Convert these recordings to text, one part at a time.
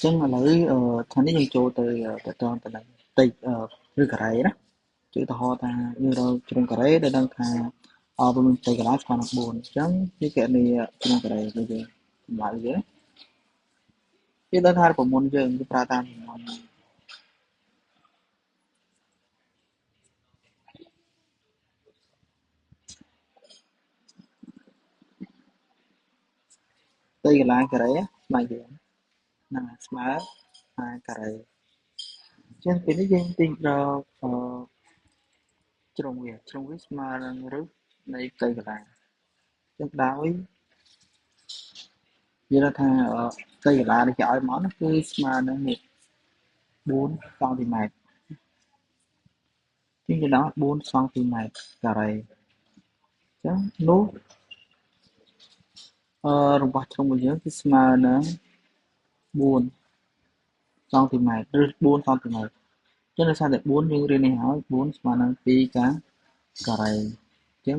ចឹងឥឡូវថ្ងៃនេះយើងចូលទៅតកតងទៅនឹងតិចឬការ៉េណាជាឧទាហរណ៍ថាយើងរកជ្រុងការ៉េដែលដឹងថាវាមានផ្ទៃកន្លែងស្មើនឹង4អញ្ចឹងជាគណនីជ្រុងការ៉េដូចយើងចម្លើយយើងគេដឹងថាប្រព័ន្ធយើងគឺប្រើតាមប្រព័ន្ធផ្ទៃកន្លែងការ៉េស្មើយើងហ្នឹងស្មើការ៉េអញ្ចឹងពេលនេះយើងទាញរកជ្រុងវាស្មើនឹងរឹសនៃផ្ទៃកន្លែងអញ្ចឹងដោយនិយាយថាផ្ទៃកន្លែងដែលគេឲ្យមកនោះគឺស្មើនឹងនេះ4សង់ទីម៉ែត្រជាងកណ្ដោ4សង់ទីម៉ែត្រការ៉េអញ្ចឹងនោះរបស់ជ្រុងរបស់យើងគឺស្មើនឹង4សង់ទីម៉ែត្រឬ4សង់ទីម៉ែត្រអញ្ចឹងដោយសារតែ4យើងរៀននេះហើយ4ស្មើនឹង2ការ៉េអញ្ចឹង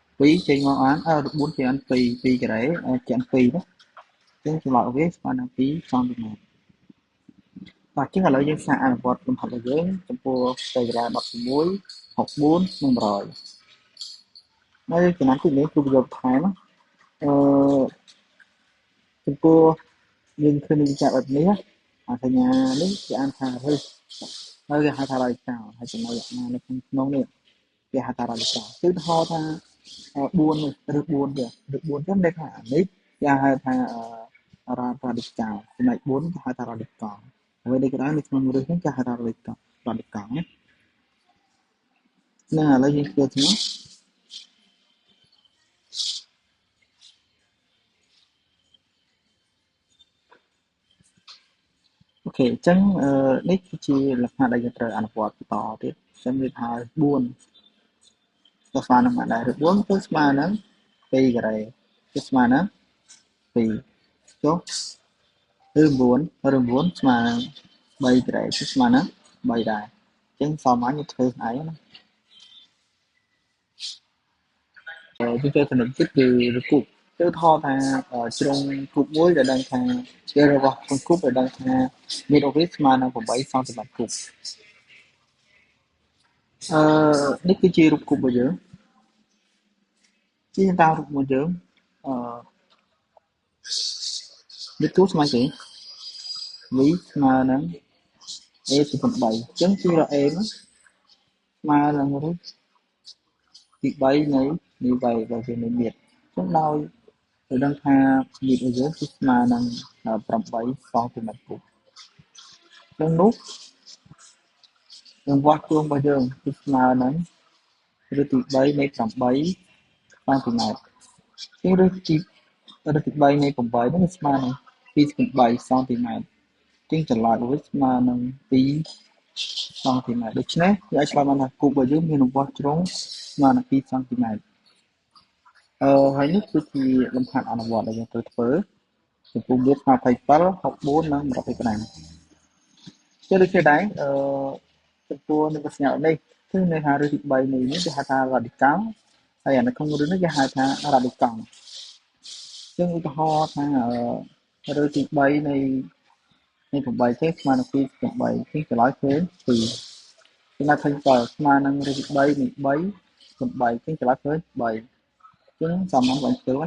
2ចេញមកអាន4ចេញអាន2ការ៉េចេញ2ណាអញ្ចឹងចម្លើយវាស្មើនឹង2សង់ទីម៉ែត្របាទអញ្ចឹងឥឡូវយើងសាកអនុវត្តលំហាត់របស់យើងចំពោះផ្ទៃកន្លែង16 64និង100នៅចំណាំទីនេះគឺប្រយោគថែមអឺចំពោះយើងឃើញវិចារបែបនេះសញ្ញានេះគេអានថារឹសហើយគេហៅថារ៉ាឌីកាល់ហើយចំណុចនៅក្នុងនេះគេហៅថារ៉ាឌីកាល់គឺឧទាហរណ៍ថា4នេះឬ4ទៀតឬ4ចឹងដែលថានេះគេហៅថារ៉ាឌីកាល់ចំណុច4គេហៅថារ៉ាឌីកាល់ហើយនេះក៏ដែរនៅក្នុងរឹសហ្នឹងគេហៅថារ៉ាឌីកាល់ណាណាឥឡូវយើងធ្វើទៅអូខេអញ្ចឹងនេះគឺជាលក្ខណៈដែលយើងត្រូវអនុវត្តបន្តទៀតខ្ញុំនិយាយថា4ទៅស្មើនឹងប៉ុន្មានដែរ4ទៅស្មើនឹង2ការ៉េទៅស្មើនឹង2ចុះឬ9ស្មើនឹង3ការ៉េទៅស្មើនឹង3ដែរអញ្ចឹងសមមកយើងធ្វើស្អីណាយើងចូលទៅនឹងទៀតគឺរគូបទៅថតថាជ្រុងគូបមួយដែលដឹងថាជារបស់ក្នុងគូបដែលដឹងថាមានអូវាស្មើនឹង8សង់ទីម៉ែត្រគូបនេះគឺជារូបគូបរបស់យើងជាតាមរូបរបស់យើងអឺនេះទូស្មើគេ v ស្មើនឹង a ពី8អញ្ចឹងគឺរក a នោះស្មើនឹងរូបទី3នៃនេះ y ដែលជានៃមាត្រអញ្ចឹងដោយយើងដឹងថាមាត្ររបស់យើងគឺស្មើនឹង8សង់ទីម៉ែត្រគូបអញ្ចឹងនោះយើងវាស់ជួងរបស់យើងគឺស្មើនឹងឬទី3នៃ8សង់ទីម៉ែត្រជាងឬទី3នៃ8នេះស្មើនឹង2/3សង់ទីម៉ែត្រជាងចល័តវាស្មើនឹង2សង់ទីម៉ែត្រដូច្នេះវាអាចឆ្លើយបានថាគូបរបស់យើងមានវាស់ជ្រុងស្មើនឹង2សង់ទីម៉ែត្រហើយនេះគឺជាលំហាត់អនុវត្តដែលយើងត្រូវធ្វើចំពោះមាត្រ27 64និង125ជាដូចគ្នាដែរចំពោះនឹងសញ្ញានេះគឺនៅថាឬទី3នៃនេះគេហៅថា radical ហើយនៅក្នុងរឿងនេះគេហៅថា radical ជាងឧទាហរណ៍ថាឬទី3នៃ8ទេស្មើនឹង2/8ជាងចម្លើយគឺ2ចំណុច27ស្មើនឹងឬទី3នៃ3/8ជាងចម្លើយគឺ3ជាងសាមញ្ញបងធ្វើ